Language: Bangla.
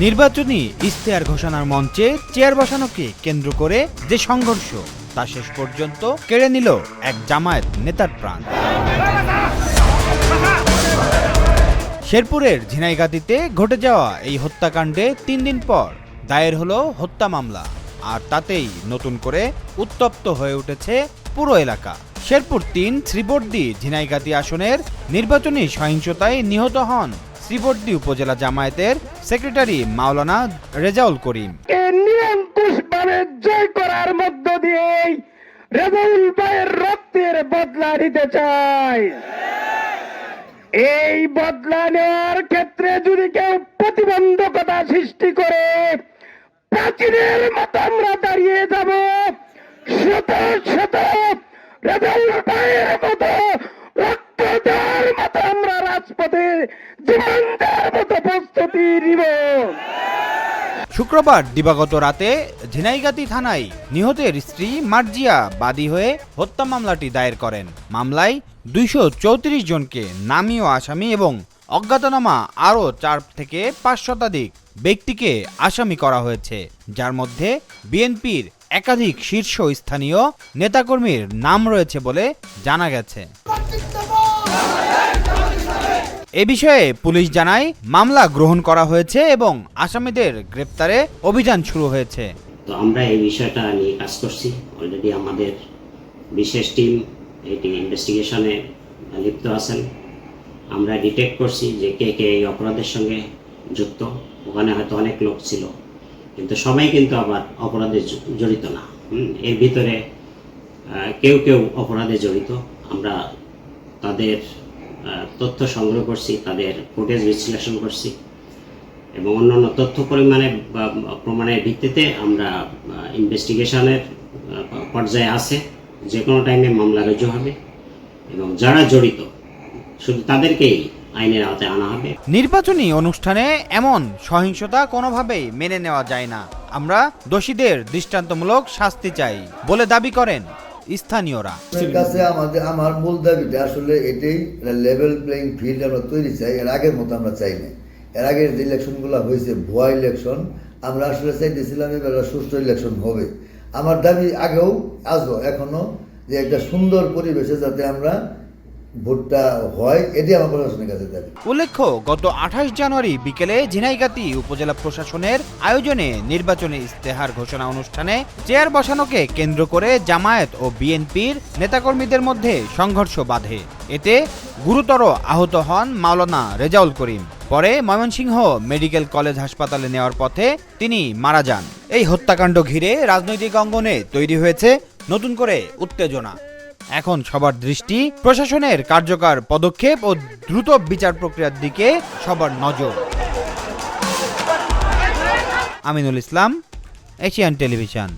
নির্বাচনী ইশতেহার ঘোষণার মঞ্চে চেয়ার বসানোকে কেন্দ্র করে যে সংঘর্ষ তা শেষ পর্যন্ত কেড়ে নিল এক জামায়াত নেতার প্রাণ। শেরপুরের ঝিনাইগাতীতে ঘটে যাওয়া এই হত্যাকাণ্ডে ৩ দিন পর দায়ের হলো হত্যা মামলা, আর তাতেই নতুন করে উত্তপ্ত হয়ে উঠেছে পুরো এলাকা। শেরপুর ৩ শ্রীবর্দী ঝিনাইগাতী আসনের নির্বাচনী সহিংসতায় নিহত হন শ্রীবর্দী উপজেলা জামায়াতের সেক্রেটারি মাওলানা রেজাউল করিম। নিরঙ্কুশভাবে জয় করার মধ্য দিয়ে রেজাউল ভাইয়ের রক্তের বদলা নিতে চায়। এই বদলা নেওয়ার ক্ষেত্রে যদি কেউ প্রতিবন্ধকতা সৃষ্টি করে, প্রাচীনের মতো আমরা দাঁড়িয়ে যাব। শত শত রেজাউল ভাইয়ের মতো রক্ত দেওয়ার মতো আমরা রাজপথে জীবন দেওয়ার মতো প্রস্তুতি নিব। শুক্রবার দিবাগত রাতে ঝিনাইগাতী থানায় নিহতের স্ত্রী মার্জিয়া বাদী হয়ে হত্যা মামলাটি দায়ের করেন। মামলায় ২৩৪ জনকে নামী ও আসামি এবং অজ্ঞাতনামা আরও ৪ থেকে ৫ শতাধিক ব্যক্তিকে আসামি করা হয়েছে, যার মধ্যে বিএনপির একাধিক শীর্ষস্থানীয় নেতাকর্মীর নাম রয়েছে বলে জানা গেছে। এ বিষয়ে পুলিশ জানায় মামলা গ্রহণ করা হয়েছে এবং আসামিদের গ্রেপ্তারে অভিযান শুরু হয়েছে। তো আমরা এই বিষয়টা নিয়ে কাজ করছি। অলরেডি আমাদের বিশেষ টিম এটি ইনভেস্টিগেশনে লিপ্ত আছেন। আমরা ডিটেক্ট করছি যে কে কে এই অপরাধের সঙ্গে যুক্ত। ওখানে হয়তো অনেক লোক ছিল, কিন্তু সবাই কিন্তু আবার অপরাধে জড়িত না। এর ভিতরে কেউ কেউ অপরাধে জড়িত। আমরা তাদের তথ্য সংগ্রহ করছি, তাদের ফুটেজ বিশ্লেষণ করছি এবং অন্যান্য তথ্য প্রমাণের ভিত্তিতে আমরা ইনভেস্টিগেশনের পর্যায়ে আছে। যে কোনো টাইমে মামলা রুজু হবে এবং যারা জড়িত শুধু তাদেরকেই আইনের আওতায় আনা হবে। নির্বাচনী অনুষ্ঠানে এমন সহিংসতা কোনোভাবেই মেনে নেওয়া যায় না। আমরা দোষীদের দৃষ্টান্তমূলক শাস্তি চাই বলে দাবি করেন স্থানীয়রা। কাছে আমার মূল দাবিটা আসলে এটাই, লেভেল প্লেইং ফিল্ড আমরা তৈরি চাই। এর আগের মতো আমরা চাই না। এর আগের যে ইলেকশনগুলো হয়েছে ভুয়া ইলেকশন, আমরা আসলে চাইতেছিলাম এবার সুষ্ঠু ইলেকশন হবে। আমার দাবি আগেও আজও এখনো যে একটা সুন্দর পরিবেশে যাতে আমরা ভোটটা হয়, এটি আমার প্রশাসনের কাছে দাবি। উল্লেখ্য, গত ২৮ জানুয়ারি বিকেলে ঝিনাইগাতী উপজেলা প্রশাসনের আয়োজনে নির্বাচনী ইশতেহার ঘোষণা অনুষ্ঠানে চেয়ার বসানোকে কেন্দ্র করে জামায়াত ও বিএনপির নেতাকর্মীদের মধ্যে সংঘর্ষ বাধে। এতে গুরুতর আহত হন মাওলানা রেজাউল করিম। পরে ময়মনসিংহ মেডিকেল কলেজ হাসপাতালে নেওয়ার পথে তিনি মারা যান। এই হত্যাকাণ্ড ঘিরে রাজনৈতিক অঙ্গনে তৈরি হয়েছে নতুন করে উত্তেজনা। এখন সবার দৃষ্টি প্রশাসনের কার্যকর পদক্ষেপ ও দ্রুত বিচার প্রক্রিয়ার দিকে সবার নজর। Aminul Islam, Asian television.